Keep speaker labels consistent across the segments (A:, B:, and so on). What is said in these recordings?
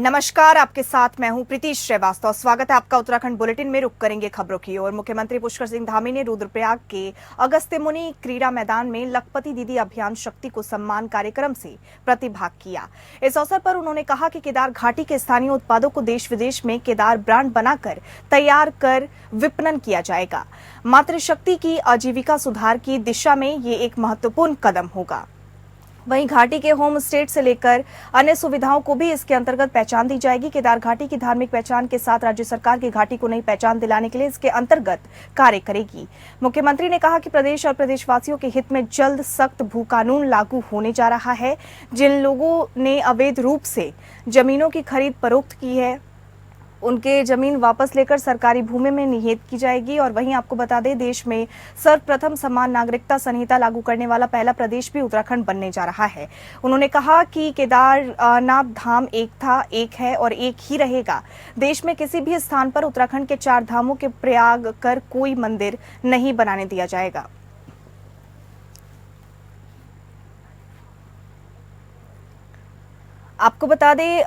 A: नमस्कार, आपके साथ मैं हूं प्रीति श्रीवास्तव। स्वागत है आपका उत्तराखंड बुलेटिन में। रुक करेंगे खबरों की ओर। मुख्यमंत्री पुष्कर सिंह धामी ने रुद्रप्रयाग के अगस्त्यमुनि क्रीड़ा मैदान में लखपति दीदी अभियान शक्ति को सम्मान कार्यक्रम से प्रतिभाग किया। इस अवसर पर उन्होंने कहा कि केदार घाटी के स्थानीय उत्पादों को देश विदेश में केदार ब्रांड बनाकर तैयार कर विपणन किया जाएगा। मातृशक्ति की आजीविका सुधार की दिशा में ये एक महत्वपूर्ण कदम होगा। वहीं घाटी के होम स्टे से लेकर अन्य सुविधाओं को भी इसके अंतर्गत पहचान दी जाएगी। केदार घाटी की धार्मिक पहचान के साथ राज्य सरकार की घाटी को नई पहचान दिलाने के लिए इसके अंतर्गत कार्य करेगी। मुख्यमंत्री ने कहा कि प्रदेश और प्रदेशवासियों के हित में जल्द सख्त भू कानून लागू होने जा रहा है। जिन लोगों ने अवैध रूप से जमीनों की खरीद फरोख्त की है, उनके जमीन वापस लेकर सरकारी भूमि में निहित की जाएगी। और वहीं आपको बता दें, देश में सर्वप्रथम समान नागरिकता संहिता लागू करने वाला पहला प्रदेश भी उत्तराखंड बनने जा रहा है। उन्होंने कहा कि केदारनाथ धाम एक था, एक है और एक ही रहेगा। देश में किसी भी स्थान पर उत्तराखंड के 4 धामों के प्रयाग कर कोई मंदिर नहीं बनाने दिया जाएगा। आपको बता दें,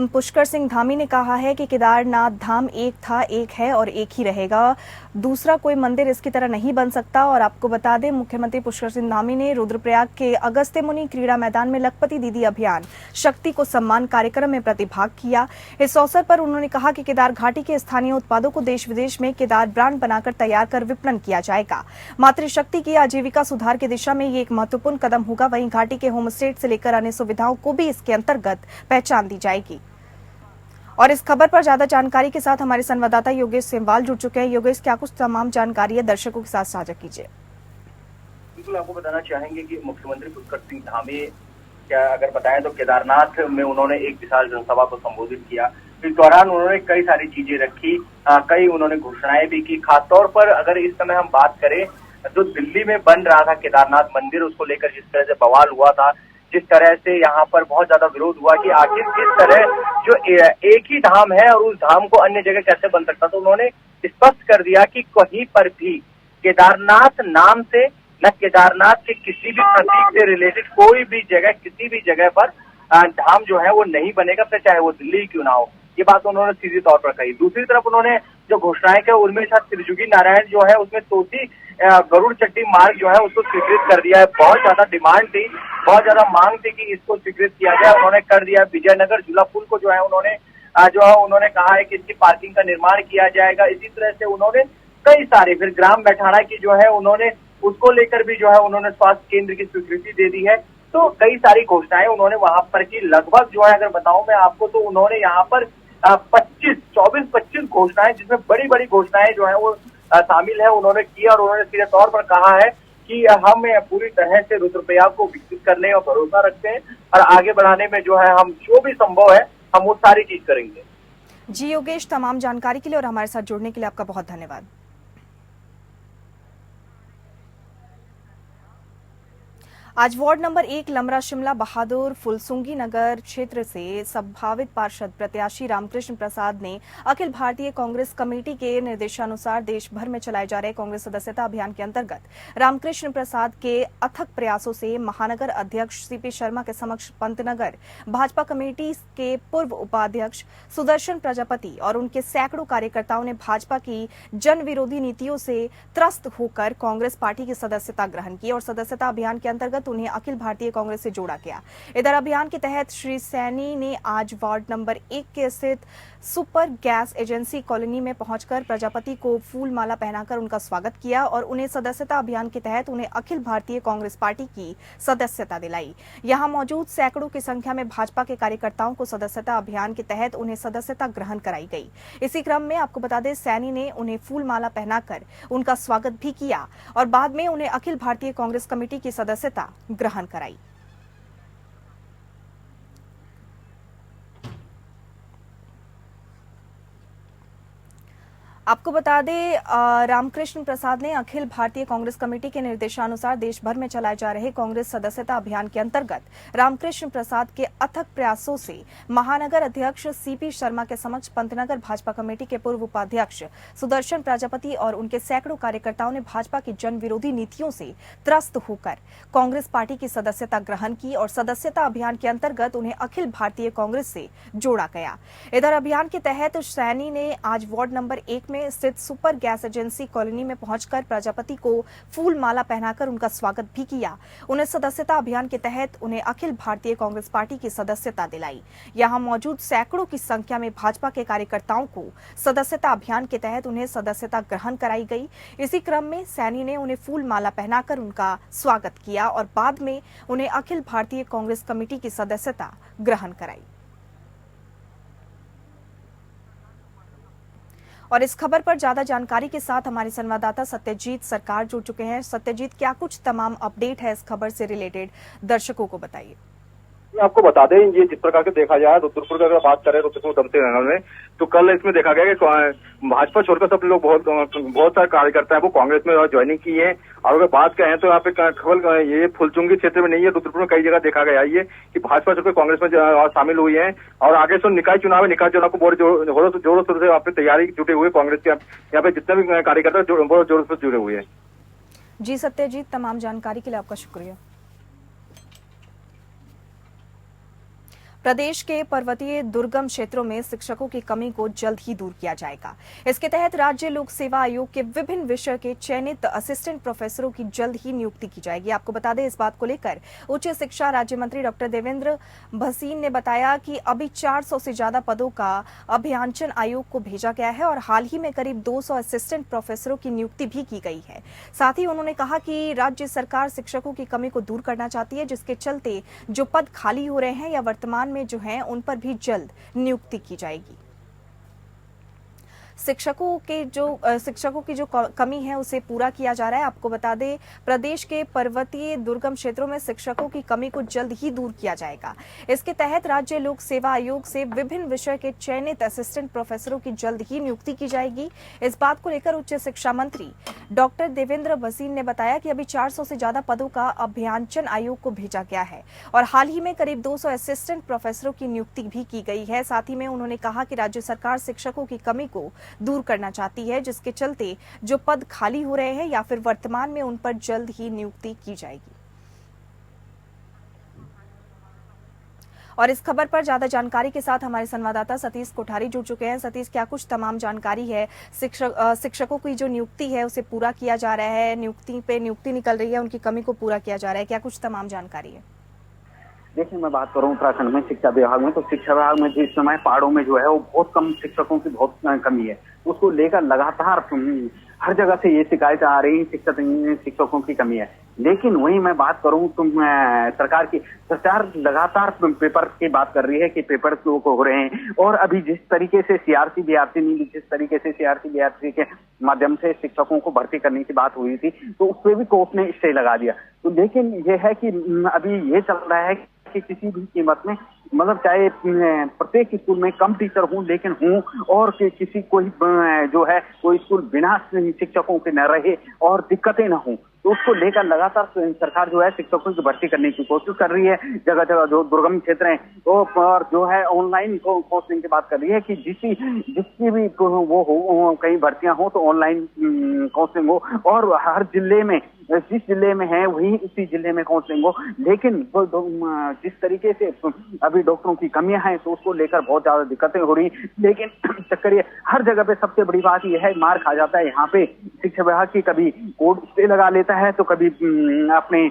A: पुष्कर सिंह धामी ने कहा है कि केदारनाथ धाम एक था, एक है और एक ही रहेगा। दूसरा कोई मंदिर इसकी तरह नहीं बन सकता। और आपको बता दें, मुख्यमंत्री पुष्कर सिंह धामी ने रुद्रप्रयाग के अगस्त्यमुनि क्रीड़ा मैदान में लखपति दीदी अभियान शक्ति को सम्मान कार्यक्रम में प्रतिभाग किया। इस अवसर पर उन्होंने कहा कि केदार घाटी के स्थानीय उत्पादों को देश विदेश में केदार ब्रांड बनाकर तैयार कर विपणन किया जाएगा। मातृशक्ति की आजीविका सुधार की दिशा में ये एक महत्वपूर्ण कदम होगा। वहीं घाटी के होम स्टे से लेकर अन्य सुविधाओं को भी इसके अंतर्गत पहचान दी जाएगी। और इस खबर पर ज्यादा जानकारी के साथ हमारे संवाददाता योगेश सेमवाल जुड़ चुके हैं। योगेश, क्या कुछ तमाम जानकारी है, दर्शकों के साथ साझा कीजिए।
B: बिल्कुल, आपको बताना चाहेंगे कि मुख्यमंत्री पुष्कर सिंह धामी क्या अगर बताएं तो केदारनाथ में उन्होंने एक विशाल जनसभा को संबोधित किया। इस दौरान उन्होंने कई सारी चीजें रखी, कई उन्होंने घोषणाएं भी की। खासतौर पर अगर इस समय हम बात करें, जो दिल्ली में बन रहा था केदारनाथ मंदिर, उसको लेकर जिस तरह से बवाल हुआ था, जिस तरह से यहाँ पर बहुत ज्यादा विरोध हुआ कि आखिर किस तरह जो एक ही धाम है और उस धाम को अन्य जगह कैसे बन सकता, तो उन्होंने स्पष्ट कर दिया कि कहीं पर भी केदारनाथ नाम से न केदारनाथ के किसी भी प्रतीक से रिलेटेड कोई भी जगह, किसी भी जगह पर धाम जो है वो नहीं बनेगा, फिर चाहे वो दिल्ली क्यों ना हो। ये बात उन्होंने सीधे तौर पर कही। दूसरी तरफ उन्होंने जो घोषणाएं की, उनमें शायद त्रिजुगी नारायण जो है उसमें तोसी गरुड़ चट्टी मार्ग जो है उसको स्वीकृत कर दिया है। बहुत ज्यादा डिमांड थी, बहुत ज्यादा मांग थी कि इसको स्वीकृत किया जाए, उन्होंने कर दिया। विजयनगर झूला पुल को जो है उन्होंने कहा है कि इसकी पार्किंग का निर्माण किया जाएगा। इसी तरह से उन्होंने कई सारे, फिर ग्राम बैठाड़ा की जो है उन्होंने उसको लेकर भी जो है उन्होंने स्वास्थ्य केंद्र की स्वीकृति दे दी है। तो कई सारी घोषणाएं उन्होंने वहां पर की। लगभग जो है अगर बताऊं मैं आपको, तो उन्होंने यहाँ पर 24-25 घोषणाएं, जिसमें बड़ी बड़ी घोषणाएं जो है वो शामिल है, उन्होंने किया। और उन्होंने सीधे तौर पर कहा है कि हम पूरी तरह से रुद्रप्रयाग को विकसित करने और भरोसा रखते हैं और आगे बढ़ाने में जो है हम जो भी संभव है हम वो सारी चीज करेंगे।
A: जी योगेश, तमाम जानकारी के लिए और हमारे साथ जुड़ने के लिए आपका बहुत धन्यवाद। आज वार्ड नंबर 1 लमरा शिमला बहादुर फुलसुंगी नगर क्षेत्र से संभावित पार्षद प्रत्याशी रामकृष्ण प्रसाद ने अखिल भारतीय कांग्रेस कमेटी के निर्देशानुसार देश भर में चलाए जा रहे कांग्रेस सदस्यता अभियान के अंतर्गत रामकृष्ण प्रसाद के अथक प्रयासों से महानगर अध्यक्ष सीपी शर्मा के समक्ष पंतनगर भाजपा कमेटी के पूर्व उपाध्यक्ष सुदर्शन प्रजापति और उनके सैकड़ों कार्यकर्ताओं ने भाजपा की जन विरोधी नीतियों से त्रस्त होकर कांग्रेस पार्टी की सदस्यता ग्रहण की और सदस्यता अभियान के अंतर्गत उन्हें अखिल भारतीय कांग्रेस से जोड़ा गया। इधर अभियान के तहत श्री सैनी ने आज वार्ड नंबर 1 के स्थित सुपर गैस एजेंसी कॉलोनी में पहुंचकर प्रजापति को फूल माला पहनाकर उनका स्वागत किया और उन्हें सदस्यता अभियान के तहत उन्हें अखिल भारतीय कांग्रेस पार्टी की सदस्यता दिलाई। यहां मौजूद सैकड़ों की संख्या में भाजपा के कार्यकर्ताओं को सदस्यता अभियान के तहत उन्हें सदस्यता ग्रहण कराई गई। इसी क्रम में आपको बता दें, सैनी ने उन्हें फूल माला पहनाकर उनका स्वागत भी किया और बाद में उन्हें अखिल भारतीय कांग्रेस कमेटी की सदस्यता ग्रहण कराई। आपको बता दें रामकृष्ण प्रसाद ने अखिल भारतीय कांग्रेस कमेटी के निर्देशानुसार देश भर में चलाए जा रहे कांग्रेस सदस्यता अभियान के अंतर्गत रामकृष्ण प्रसाद के अथक प्रयासों से महानगर अध्यक्ष सीपी शर्मा के समक्ष पंतनगर भाजपा कमेटी के पूर्व उपाध्यक्ष सुदर्शन प्रजापति और उनके सैकड़ों कार्यकर्ताओं ने भाजपा की जन विरोधी नीतियों से त्रस्त होकर कांग्रेस पार्टी की सदस्यता ग्रहण की और सदस्यता अभियान के अंतर्गत उन्हें अखिल भारतीय कांग्रेस से जोड़ा गया। इधर अभियान के तहत सैनी ने आज वार्ड नंबर 1 में स्थित सुपर गैस एजेंसी कॉलोनी में पहुंचकर प्रजापति को फूल माला पहनाकर उनका स्वागत भी किया। उन्हें सदस्यता अभियान के तहत उन्हें अखिल भारतीय कांग्रेस पार्टी की सदस्यता दिलाई। यहां मौजूद सैकड़ों की संख्या में भाजपा के कार्यकर्ताओं को सदस्यता अभियान के तहत उन्हें सदस्यता ग्रहण कराई गई। इसी क्रम में सैनी ने उन्हें फूल माला पहनाकर उनका स्वागत किया और बाद में उन्हें अखिल भारतीय कांग्रेस कमेटी की सदस्यता ग्रहण कराई। और इस खबर पर ज्यादा जानकारी के साथ हमारे संवाददाता सत्यजीत सरकार जुड़ चुके हैं। सत्यजीत, क्या कुछ तमाम अपडेट है इस खबर से रिलेटेड, दर्शकों को बताइए।
C: आपको बता दें, ये जिस प्रकार के देखा जाए रुद्रपुर की अगर बात करें, रुद्रपुर दमते नगर में, तो कल इसमें देखा गया कि भाजपा छोड़कर सब लोग बहुत सारे कार्यकर्ता है वो कांग्रेस में ज्वाइनिंग की है। और अगर बात करें तो यहाँ पे केवल ये फुलचुंगी क्षेत्र में नहीं है, रुद्रपुर में कई जगह देखा गया ये कि भाजपा छोड़कर कांग्रेस में शामिल हुई है। और आगे से निकाय चुनाव को बहुत जोरों शोरों से यहाँ पे तैयारी जुटे हुए कांग्रेस के यहाँ पे जितने भी कार्यकर्ता बहुत जोरों से जुड़े हुए हैं।
A: जी सत्यजीत, तमाम जानकारी के लिए आपका शुक्रिया। प्रदेश के पर्वतीय दुर्गम क्षेत्रों में शिक्षकों की कमी को जल्द ही दूर किया जाएगा। इसके तहत राज्य लोक सेवा आयोग के विभिन्न विषय के चयनित असिस्टेंट प्रोफेसरों की जल्द ही नियुक्ति की जाएगी। आपको बता दें, इस बात को लेकर उच्च शिक्षा राज्य मंत्री डॉक्टर देवेंद्र भसीन ने बताया कि अभी 400 से ज्यादा पदों का अभियांचन आयोग को भेजा गया है और हाल ही में करीब 200 असिस्टेंट प्रोफेसरों की नियुक्ति भी की गई है। साथ ही उन्होंने कहा कि राज्य सरकार शिक्षकों की कमी को दूर करना चाहती है, जिसके चलते जो पद खाली हो रहे हैं या वर्तमान में जो है उन पर भी जल्द नियुक्ति की जाएगी। शिक्षकों की जो कमी है उसे पूरा किया जा रहा है। आपको बता दें, प्रदेश के पर्वतीय दुर्गम क्षेत्रों में शिक्षकों की कमी को जल्द ही दूर किया जाएगा। इसके तहत राज्य लोक सेवा आयोग से विभिन्न विषय के चयनित असिस्टेंट प्रोफेसरों की जल्द ही नियुक्ति की जाएगी। इस बात को लेकर उच्च शिक्षा मंत्री डॉक्टर देवेंद्र भसीन ने बताया कि अभी 400 से ज्यादा पदों का अभियांचन आयोग को भेजा गया है और हाल ही में करीब 200 असिस्टेंट प्रोफेसरों की नियुक्ति भी की गई है। साथ ही में उन्होंने कहा कि राज्य सरकार शिक्षकों की कमी को दूर करना चाहती है, जिसके चलते जो पद खाली हो रहे हैं या फिर वर्तमान में उन पर जल्द ही नियुक्ति की जाएगी। और इस खबर पर ज्यादा जानकारी के साथ हमारे संवाददाता सतीश कोठारी जुड़ चुके हैं। सतीश, क्या कुछ तमाम जानकारी है? शिक्षकों की जो नियुक्ति है उसे पूरा किया जा रहा है, नियुक्ति निकल रही है, उनकी कमी को पूरा किया जा रहा है, क्या कुछ तमाम जानकारी है?
D: देखिए, मैं बात करूं उत्तराखंड में शिक्षा विभाग में, तो शिक्षा विभाग में जिस समय पहाड़ों में जो है वो बहुत कम शिक्षकों की बहुत कमी है। उसको लेकर लगातार हर जगह से ये शिकायत आ रही है, शिक्षकों की कमी है। लेकिन वहीं मैं बात करूं तो सरकार लगातार पेपर की बात कर रही है कि पेपर हो रहे हैं। और अभी जिस तरीके से सीआरसी बीआरसी के माध्यम से शिक्षकों को भर्ती करने की बात हुई थी, तो उस पर भी कोर्ट ने स्टे लगा दिया। तो लेकिन ये है कि अभी ये चल रहा है कि किसी भी कीमत में, मतलब चाहे प्रत्येक स्कूल में कम टीचर हूं लेकिन हूं, और किसी कोई जो है कोई स्कूल बिना शिक्षकों के न रहे और दिक्कतें न हों, तो उसको लेकर लगातार सरकार जो है शिक्षकों की भर्ती करने की कोशिश कर रही है। जगह जगह जो दुर्गम क्षेत्र हैं और जो है ऑनलाइन काउंसलिंग की बात कर रही है कि जिसकी भी वो हो, कहीं भर्तियां हो तो ऑनलाइन काउंसलिंग हो और हर जिले में जिस जिले में है वही उसी जिले में काउंसलिंग हो। लेकिन जिस तरीके से अभी डॉक्टरों की कमियां हैं तो उसको लेकर बहुत ज्यादा दिक्कतें हो रही। लेकिन चक्कर ये हर जगह पे सबसे बड़ी बात यह है, मार खा जाता है यहाँ पे शिक्षा विभाग की, कभी कोर्ट स्टे लगा लेता है तो कभी अपने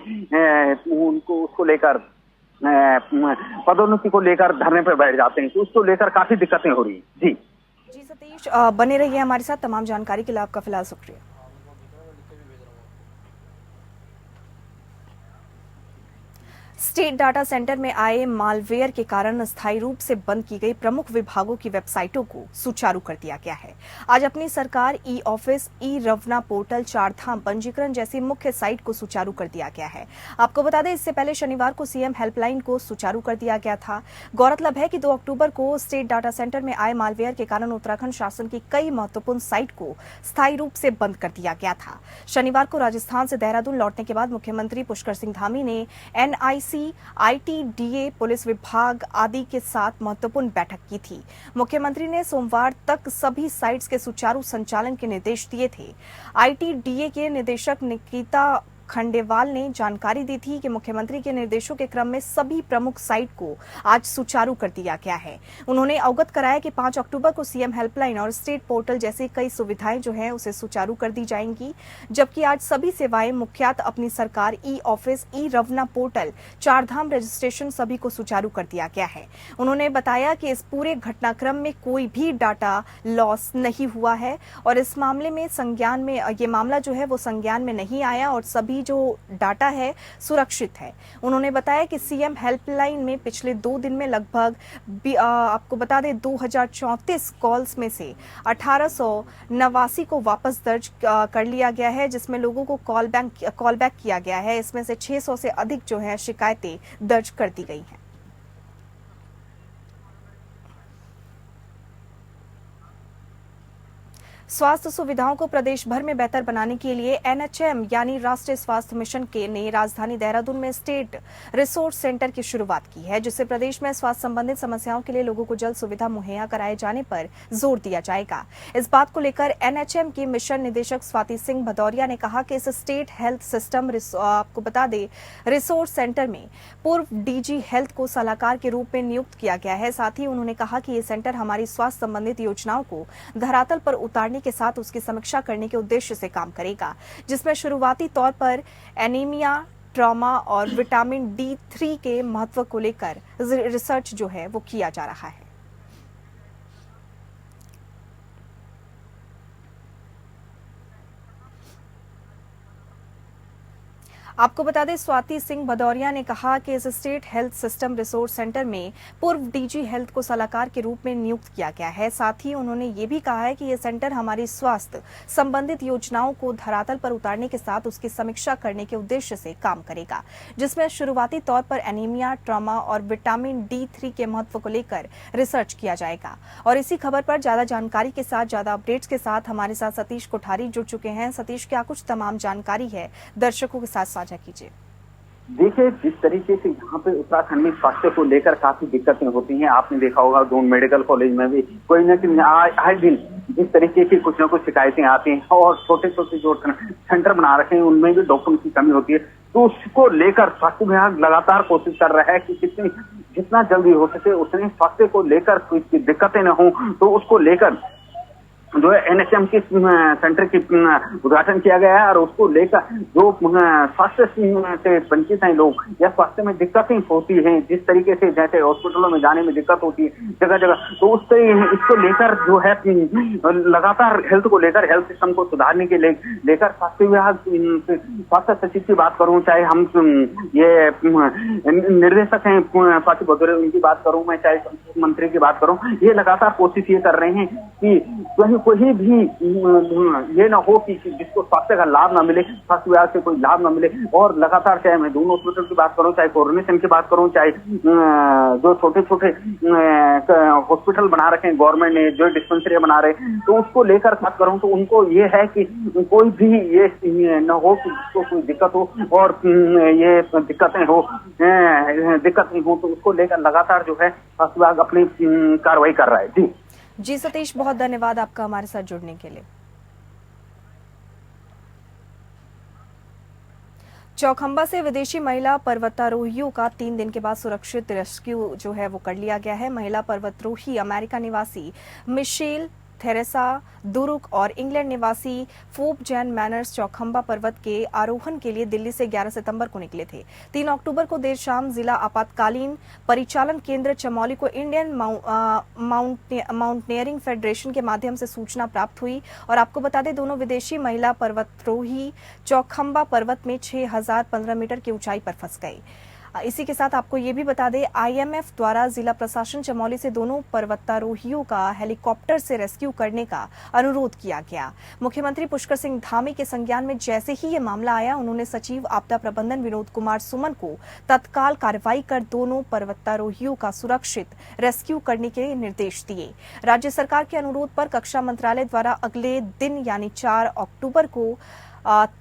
D: उसको लेकर पदोन्नति को लेकर धरने पर बैठ जाते हैं, तो उसको लेकर काफी दिक्कतें हो रही है। जी
A: सतीश, बने रहिए हमारे साथ। तमाम जानकारी के लिए आपका फिलहाल शुक्रिया। स्टेट डाटा सेंटर में आए मालवेयर के कारण अस्थायी रूप से बंद की गई प्रमुख विभागों की वेबसाइटों को सुचारू कर दिया गया है। आज अपनी सरकार ई ऑफिस, ई रवना पोर्टल, चारधाम पंजीकरण जैसी मुख्य साइट को सुचारू कर दिया गया है। आपको बता दें, इससे पहले शनिवार को सीएम हेल्पलाइन को सुचारू कर दिया गया था। गौरतलब है कि 2 अक्टूबर को स्टेट डाटा सेंटर में आए मालवेयर के कारण उत्तराखंड शासन की कई महत्वपूर्ण साइट को स्थायी रूप से बंद कर दिया गया था। शनिवार को राजस्थान से देहरादून लौटने के बाद मुख्यमंत्री पुष्कर सिंह धामी ने NIC, ITDA, पुलिस विभाग आदि के साथ महत्वपूर्ण बैठक की थी। मुख्यमंत्री ने सोमवार तक सभी साइट्स के सुचारू संचालन के निर्देश दिए थे। ITDA के निदेशक निकिता खंडेवाल ने जानकारी दी थी कि मुख्यमंत्री के निर्देशों के क्रम में सभी प्रमुख साइट को आज सुचारू कर दिया गया है। उन्होंने अवगत कराया कि 5 अक्टूबर को सीएम हेल्पलाइन और स्टेट पोर्टल जैसी कई सुविधाएं जो हैं उसे सुचारू कर दी जाएंगी, जबकि आज सभी सेवाएं मुख्यतः अपनी सरकार, ई ऑफिस, ई रवना पोर्टल, चारधाम रजिस्ट्रेशन सभी को सुचारू कर दिया गया है। उन्होंने बताया कि इस पूरे घटनाक्रम में कोई भी डाटा लॉस नहीं हुआ है और इस मामले में संज्ञान में ये मामला जो है वो संज्ञान में नहीं आया और सभी जो डाटा है सुरक्षित है। उन्होंने बताया कि सीएम हेल्पलाइन में पिछले 2 दिन में लगभग आपको बता दें 2034 कॉल्स में से 1889 को वापस दर्ज कर लिया गया है, जिसमें लोगों को कॉल बैक किया गया है। इसमें से 600 से अधिक जो है शिकायतें दर्ज कर दी गई हैं। स्वास्थ्य सुविधाओं को प्रदेश भर में बेहतर बनाने के लिए NHM यानी राष्ट्रीय स्वास्थ्य मिशन के ने राजधानी देहरादून में स्टेट रिसोर्स सेंटर की शुरुआत की है, जिससे प्रदेश में स्वास्थ्य संबंधित समस्याओं के लिए लोगों को जल्द सुविधा मुहैया कराए जाने पर जोर दिया जाएगा। इस बात को लेकर NHM की मिशन निदेशक स्वाति सिंह भदौरिया ने कहा कि इस स्टेट हेल्थ सिस्टम आपको बता दें रिसोर्स सेंटर में पूर्व DG हेल्थ को सलाहकार के रूप में नियुक्त किया गया है। साथ ही उन्होंने कहा कि ये सेंटर हमारी स्वास्थ्य संबंधित योजनाओं को धरातल पर उतारने के साथ उसकी समीक्षा करने के उद्देश्य से काम करेगा, जिसमें शुरुआती तौर पर एनीमिया, ट्रॉमा और विटामिन D3 के महत्व को लेकर रिसर्च जो है वो किया जा रहा है। आपको बता दें, स्वाति सिंह भदौरिया ने कहा कि इस state health system resource centre में पूर्व DG हेल्थ को सलाहकार के रूप में नियुक्त किया गया है। साथ ही उन्होंने ये भी कहा है कि ये सेंटर हमारी स्वास्थ्य संबंधित योजनाओं को धरातल पर उतारने के साथ उसकी समीक्षा करने के उद्देश्य से काम करेगा, जिसमें शुरुआती तौर पर एनीमिया, ट्रॉमा और विटामिन D3 के महत्व को लेकर रिसर्च किया जाएगा। और इसी खबर पर ज्यादा जानकारी के साथ, ज्यादा अपडेट्स के साथ हमारे साथ सतीश कोठारी जुड़ चुके हैं। सतीश, क्या कुछ तमाम जानकारी है दर्शकों के साथ कीजिए।
D: देखिए, जिस तरीके से यहाँ पे उत्तराखंड में स्वास्थ्य को लेकर काफी दिक्कतें होती हैं, आपने देखा होगा दून मेडिकल कॉलेज में भी कोई न कोई हर दिन जिस तरीके की कुछ न कुछ शिकायतें आती हैं और छोटे छोटे जो सेंटर बना रखे हैं उनमें भी डॉक्टरों की कमी होती है, तो उसको लेकर स्वास्थ्य विभाग लगातार कोशिश कर रहा है कि जितना जल्दी हो सके उतने स्वास्थ्य को लेकर कोई दिक्कतें न हो, तो उसको लेकर जो है NHM के सेंटर की उद्घाटन किया गया है और उसको लेकर जो स्वास्थ्य से वंचित हैं लोग या स्वास्थ्य में दिक्कतें होती हैं, जिस तरीके से जैसे हॉस्पिटलों में जाने में दिक्कत होती है जगह जगह, तो इसको लेकर जो है लगातार हेल्थ को लेकर हेल्थ सिस्टम को सुधारने के लेकर स्वास्थ्य विभाग, स्वास्थ्य सचिव की बात करूं, चाहे हम ये निर्देशक हैं स्वाति भदौरिया उनकी बात करूं, मैं चाहे मंत्री की बात करूं, ये लगातार कोशिश ये कर रहे हैं कि कोई भी ये ना हो कि जिसको स्वास्थ्य का लाभ ना मिले, स्वास्थ्य विभाग से कोई लाभ ना मिले। और लगातार चाहे मैं दोनों हॉस्पिटल की बात करूं, चाहे कोरोनेशन की बात करूं, चाहे जो छोटे छोटे हॉस्पिटल बना रखे हैं गवर्नमेंट ने, जो डिस्पेंसरी बना रहे हैं, तो उसको लेकर बात करूं तो उनको ये है कि कोई भी ये न हो कि जिसको कोई दिक्कत हो और ये दिक्कतें हो तो उसको लेकर लगातार जो है स्वास्थ्य विभाग अपनी कार्रवाई कर रहा है।
A: जी सतीश, बहुत धन्यवाद आपका हमारे साथ जुड़ने के लिए। चौखंबा से विदेशी महिला पर्वतारोहियों का 3 दिन के बाद सुरक्षित रेस्क्यू जो है वो कर लिया गया है। महिला पर्वतारोही अमेरिका निवासी मिशेल थेरेसा दुरुक और इंग्लैंड निवासी फोप जैन मैनर्स चौखंबा पर्वत के आरोहण के लिए दिल्ली से 11 सितंबर को निकले थे। 3 अक्टूबर को देर शाम जिला आपातकालीन परिचालन केंद्र चमौली को इंडियन माउंटेनियरिंग फेडरेशन के माध्यम से सूचना प्राप्त हुई और आपको बता दें, दोनों विदेशी महिला पर्वतारोही चौखंबा पर्वत में 6015 मीटर की ऊंचाई पर फंस गए। इसी के साथ आपको ये भी बता दें, आईएमएफ द्वारा जिला प्रशासन चमोली से दोनों पर्वतारोहियों का हेलीकॉप्टर से रेस्क्यू करने का अनुरोध किया गया। मुख्यमंत्री पुष्कर सिंह धामी के संज्ञान में जैसे ही ये मामला आया, उन्होंने सचिव आपदा प्रबंधन विनोद कुमार सुमन को तत्काल कार्रवाई कर दोनों पर्वतारोहियों का सुरक्षित रेस्क्यू करने के निर्देश दिए। राज्य सरकार के अनुरोध पर कक्षा मंत्रालय द्वारा अगले दिन यानी 4 अक्टूबर को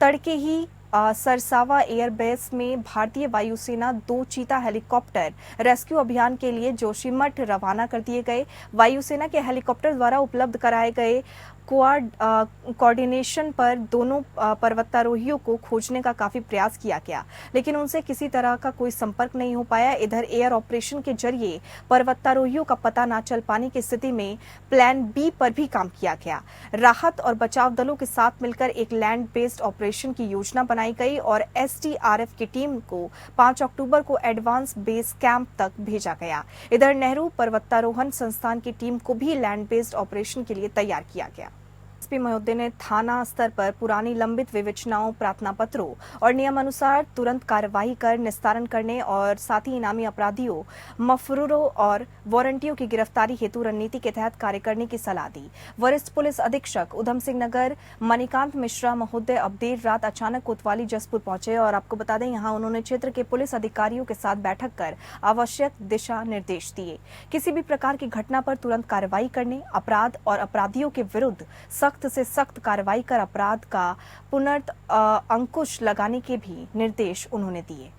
A: तड़के ही सरसावा एयरबेस में भारतीय वायुसेना 2 चीता हेलीकॉप्टर रेस्क्यू अभियान के लिए जोशीमठ रवाना कर दिए गए। वायुसेना के हेलीकॉप्टर द्वारा उपलब्ध कराए गए कोऑर्डिनेशन पर दोनों पर्वतारोहियों को खोजने का काफी प्रयास किया गया, लेकिन उनसे किसी तरह का कोई संपर्क नहीं हो पाया। इधर एयर ऑपरेशन के जरिए पर्वतारोहियों का पता न चल पाने की स्थिति में प्लान बी पर भी काम किया गया। राहत और बचाव दलों के साथ मिलकर एक लैंड बेस्ड ऑपरेशन की योजना बनाई गई और एसडीआरएफ की टीम को 5 अक्टूबर को एडवांस बेस कैंप तक भेजा गया। इधर नेहरू पर्वतारोहण संस्थान की टीम को भी लैंड बेस्ड ऑपरेशन के लिए तैयार किया गया। एसपी महोदय ने थाना स्तर पर पुरानी लंबित विवेचनाओं, प्रार्थना पत्रों और नियमानुसार तुरंत कार्रवाई कर निस्तारण करने और साथ ही इनामी अपराधियों, मफरूरों और वारंटियों की गिरफ्तारी हेतु रणनीति के तहत कार्य करने की सलाह दी। वरिष्ठ पुलिस अधीक्षक उधम सिंह नगर मणिकांत मिश्रा महोदय अब देर रात अचानक कोतवाली जसपुर पहुंचे और आपको बता दें, यहां उन्होंने क्षेत्र के पुलिस अधिकारियों के साथ बैठक कर आवश्यक दिशा निर्देश दिए। किसी भी प्रकार की घटना पर तुरंत कार्रवाई करने, अपराध और अपराधियों के विरुद्ध सख्त से सख्त कार्रवाई कर अपराध का पुनर्त अंकुश लगाने के भी निर्देश उन्होंने दिए।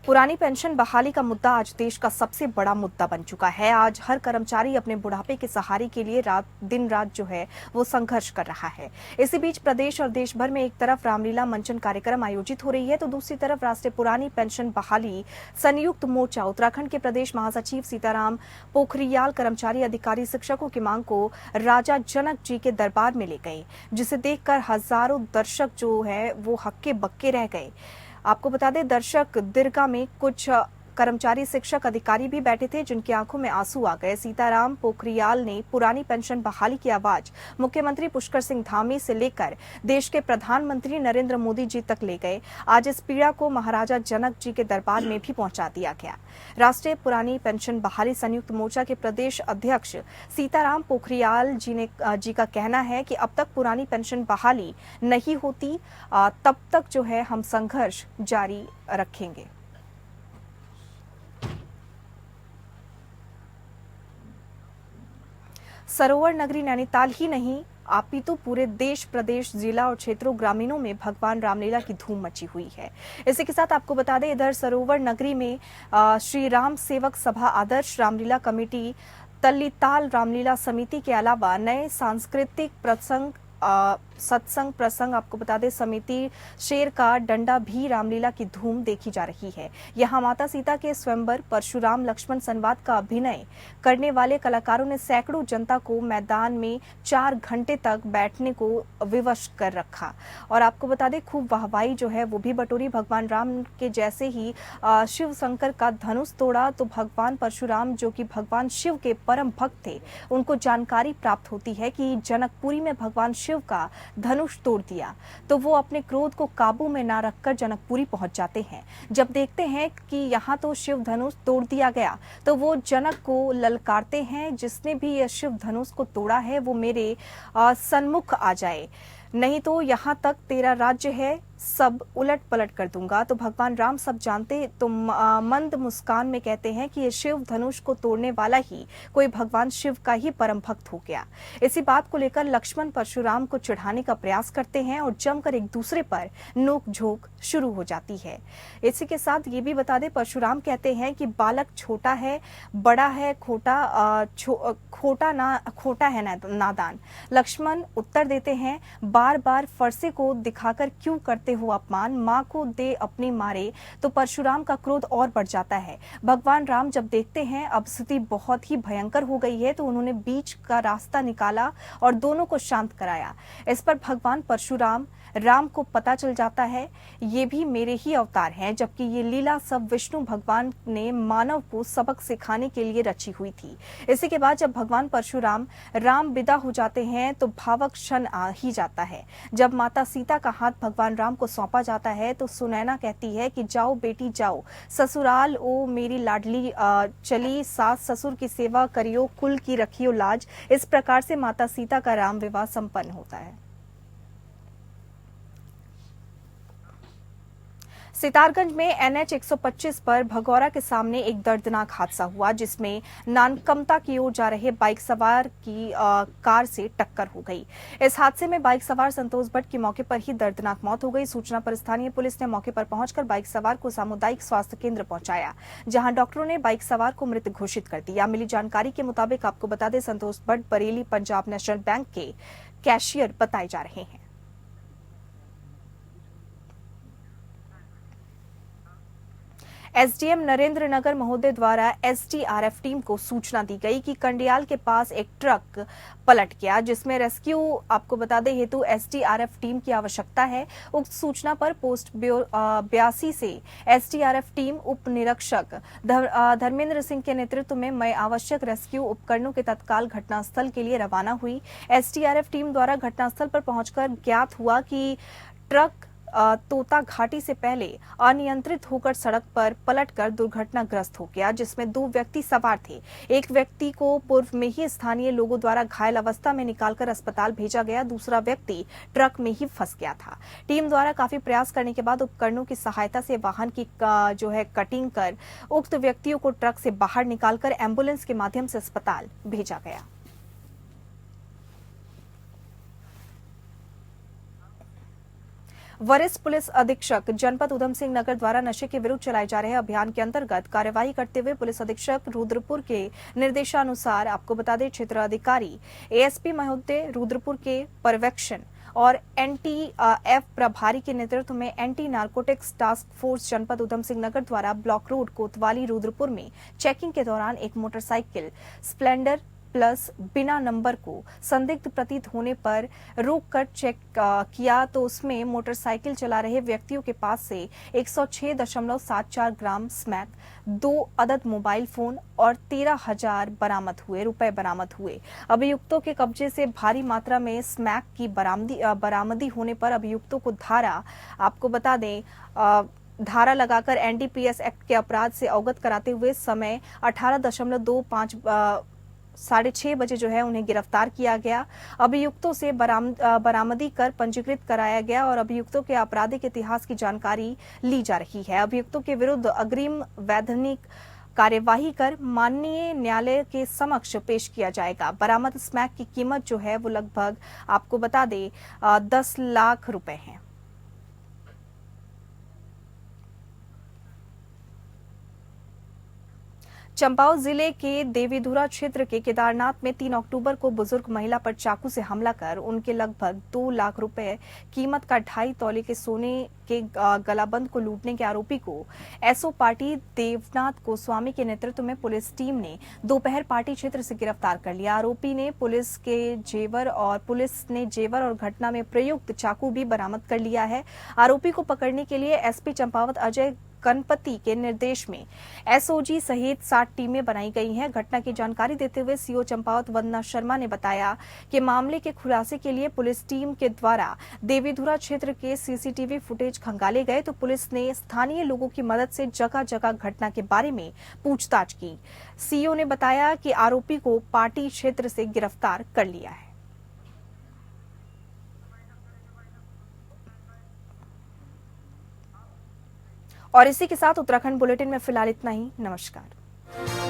A: पुरानी पेंशन बहाली का मुद्दा आज देश का सबसे बड़ा मुद्दा बन चुका है। आज हर कर्मचारी अपने बुढ़ापे के सहारे के लिए दिन रात जो है वो संघर्ष कर रहा है। इसी बीच प्रदेश और देश भर में एक तरफ रामलीला मंचन कार्यक्रम आयोजित हो रही है, तो दूसरी तरफ राष्ट्रीय पुरानी पेंशन बहाली संयुक्त मोर्चा उत्तराखंड के प्रदेश महासचिव सीताराम पोखरियाल कर्मचारी, अधिकारी, शिक्षकों की मांग को राजा जनक जी के दरबार में ले गए, जिसे देखकर हजारों दर्शक जो है वो हक्के बक्के रह गए। आपको बता दें, दर्शक दीर्घा में कुछ कर्मचारी, शिक्षक, अधिकारी भी बैठे थे जिनकी आंखों में आंसू आ गए। सीताराम पोखरियाल ने पुरानी पेंशन बहाली की आवाज मुख्यमंत्री पुष्कर सिंह धामी से लेकर देश के प्रधानमंत्री नरेंद्र मोदी जी तक ले गए। आज इस पीड़ा को महाराजा जनक जी के दरबार में भी पहुंचा दिया गया। राष्ट्रीय पुरानी पेंशन बहाली संयुक्त मोर्चा के प्रदेश अध्यक्ष सीताराम पोखरियाल जी का कहना है कि अब तक पुरानी पेंशन बहाली नहीं होती, तब तक जो है हम संघर्ष जारी रखेंगे। सरोवर नगरी नैनीताल ही नहीं, अपितु पूरे देश, प्रदेश, जिला और क्षेत्रों, ग्रामीणों में भगवान रामलीला की धूम मची हुई है। इसी के साथ आपको बता दें, इधर सरोवर नगरी में श्री राम सेवक सभा, आदर्श रामलीला कमेटी, तल्लीताल रामलीला समिति के अलावा नए सांस्कृतिक प्रसंग, सत्संग प्रसंग, आपको बता दें समिति शेर का डंडा भी रामलीला की धूम देखी जा रही है। यहाँ माता सीता के स्वयंवर, परशुराम लक्ष्मण संवाद का अभिनय करने वाले कलाकारों ने सैकड़ों जनता को मैदान में 4 घंटे तक बैठने को विवश कर रखा और आपको बता दें खूब वाहवाही जो है वो भी बटोरी। भगवान राम के जैसे ही शिव शंकर का धनुष तोड़ा तो भगवान परशुराम, जो कि भगवान शिव के परम भक्त थे, उनको जानकारी प्राप्त होती है कि जनकपुरी में भगवान शिव का धनुष तोड़ दिया, तो वो अपने क्रोध को काबू में ना रखकर जनकपुरी पहुंच जाते हैं। जब देखते हैं कि यहाँ तो शिव धनुष तोड़ दिया गया, तो वो जनक को ललकारते हैं, जिसने भी ये शिव धनुष को तोड़ा है वो मेरे सन्मुख आ जाए, नहीं तो यहाँ तक तेरा राज्य है सब उलट पलट कर दूंगा। तो भगवान राम सब जानते तो मंद मुस्कान में कहते हैं कि ये शिव धनुष को तोड़ने वाला ही कोई भगवान शिव का ही परम भक्त हो गया। इसी बात को लेकर लक्ष्मण परशुराम को चिढ़ाने का प्रयास करते हैं और जमकर एक दूसरे पर नोक झोंक शुरू हो जाती है। इसी के साथ ये भी बता दें, परशुराम कहते हैं कि बालक छोटा है, बड़ा है खोटा है नादान। लक्ष्मण उत्तर देते हैं, बार बार फरसे को दिखाकर क्यों करते हो अपमान, माँ को दे अपनी मारे। तो परशुराम का क्रोध और बढ़ जाता है। भगवान राम जब देखते हैं अब स्थिति बहुत ही भयंकर हो गई है, तो उन्होंने बीच का रास्ता निकाला और दोनों को शांत कराया। इस पर भगवान परशुराम राम को पता चल जाता है ये भी मेरे ही अवतार हैं, जबकि ये लीला सब विष्णु भगवान ने मानव को सबक सिखाने के लिए रची हुई थी। इसी के बाद जब भगवान परशुराम राम विदा हो जाते हैं तो भावक क्षण आ ही जाता है, जब माता सीता का हाथ भगवान राम को सौंपा जाता है तो सुनैना कहती है कि जाओ बेटी जाओ ससुराल, ओ मेरी लाडली चली सास ससुर की सेवा करियो, कुल की रखियो लाज। इस प्रकार से माता सीता का राम विवाह संपन्न होता है। सितारगंज में NH 125 पर भगौरा के सामने एक दर्दनाक हादसा हुआ, जिसमें नानकमता की ओर जा रहे बाइक सवार की कार से टक्कर हो गई। इस हादसे में बाइक सवार संतोष भट्ट की मौके पर ही दर्दनाक मौत हो गई। सूचना पर स्थानीय पुलिस ने मौके पर पहुंचकर बाइक सवार को सामुदायिक स्वास्थ्य केंद्र पहुंचाया, जहां डॉक्टरों ने बाइक सवार को मृत घोषित कर दिया। मिली जानकारी के मुताबिक आपको बता दें, संतोष भट्ट बरेली पंजाब नेशनल बैंक के कैशियर बताए जा रहे हैं। एसडीएम नरेंद्र नगर महोदय द्वारा एसडीआरएफ टीम को सूचना दी गई कि कंडियाल के पास एक ट्रक पलट गया, जिसमें रेस्क्यू आपको बता दें हेतु एसडीआरएफ टीम की आवश्यकता है। उक्त सूचना पर पोस्ट 82 से एसडीआरएफ टीम उप निरीक्षक धर्मेंद्र सिंह के नेतृत्व में आवश्यक रेस्क्यू उपकरणों के तत्काल घटनास्थल के लिए रवाना हुई। एसडीआरएफ टीम द्वारा घटनास्थल पर पहुंचकर ज्ञात हुआ कि ट्रक तोता घाटी से पहले अनियंत्रित होकर सड़क पर पलटकर दुर्घटनाग्रस्त हो गया, जिसमें 2 व्यक्ति सवार थे। एक व्यक्ति को पूर्व में ही स्थानीय लोगों द्वारा घायल अवस्था में निकालकर अस्पताल भेजा गया, दूसरा व्यक्ति ट्रक में ही फंस गया था। टीम द्वारा काफी प्रयास करने के बाद उपकरणों की सहायता से वाहन की कटिंग कर उक्त व्यक्तियों को ट्रक से बाहर निकालकर एम्बुलेंस के माध्यम से अस्पताल भेजा गया। वरिष्ठ पुलिस अधीक्षक जनपद उधम सिंह नगर द्वारा नशे के विरुद्ध चलाए जा रहे अभियान के अंतर्गत कार्यवाही करते हुए पुलिस अधीक्षक रुद्रपुर के निर्देशानुसार आपको बता दें, क्षेत्र अधिकारी एएसपी महोदय रुद्रपुर के पर्यवेक्षण और NTF प्रभारी के नेतृत्व में एंटी नारकोटिक्स टास्क फोर्स जनपद उधम सिंह नगर द्वारा ब्लॉक रोड कोतवाली रुद्रपुर में चेकिंग के दौरान एक मोटरसाइकिल स्प्लेंडर प्लस बिना नंबर को संदिग्ध प्रतीत होने पर रोककर चेक किया तो उसमें मोटरसाइकिल चला रहे व्यक्तियों के पास से 106.74 ग्राम स्मैक, 2 अदद मोबाइल फोन और 13,000 रुपए बरामद हुए। अभियुक्तों के कब्जे से भारी मात्रा में स्मैक की बरामदी होने पर अभियुक्तों को आपको बता दें धारा लगाकर NDPS एक्ट के अपराध से अवगत कराते हुए समय 18.25 बजे उन्हें गिरफ्तार किया गया। अभियुक्तों से बरामदी कर पंजीकृत कराया गया और अभियुक्तों के आपराधिक इतिहास की जानकारी ली जा रही है। अभियुक्तों के विरुद्ध अग्रिम वैधानिक कार्यवाही कर माननीय न्यायालय के समक्ष पेश किया जाएगा। बरामद स्मैक की कीमत वो लगभग आपको बता दें 10 लाख रुपए है। चंपावत जिले के देवीधुरा क्षेत्र के केदारनाथ में 3 अक्टूबर को बुजुर्ग महिला पर चाकू से हमला कर उनके लगभग 2 लाख रुपए कीमत का 2.5 तोले के सोने के गलाबंद को लूटने के आरोपी को एसओ पार्टी देवनाथ गोस्वामी के नेतृत्व में पुलिस टीम ने दोपहर पार्टी क्षेत्र से गिरफ्तार कर लिया। आरोपी ने पुलिस ने जेवर और घटना में प्रयुक्त चाकू भी बरामद कर लिया है। आरोपी को पकड़ने के लिए एसपी चंपावत अजय गणपति के निर्देश में एसओजी सहित 60 टीमें बनाई गई हैं। घटना की जानकारी देते हुए सीओ चंपावत वंदना शर्मा ने बताया कि मामले के खुलासे के लिए पुलिस टीम के द्वारा देवीधुरा क्षेत्र के सीसीटीवी फुटेज खंगाले गए तो पुलिस ने स्थानीय लोगों की मदद से जगह जगह घटना के बारे में पूछताछ की। सीओ ने बताया कि आरोपी को पार्टी क्षेत्र से गिरफ्तार कर लिया है। और इसी के साथ उत्तराखंड बुलेटिन में फिलहाल इतना ही। नमस्कार।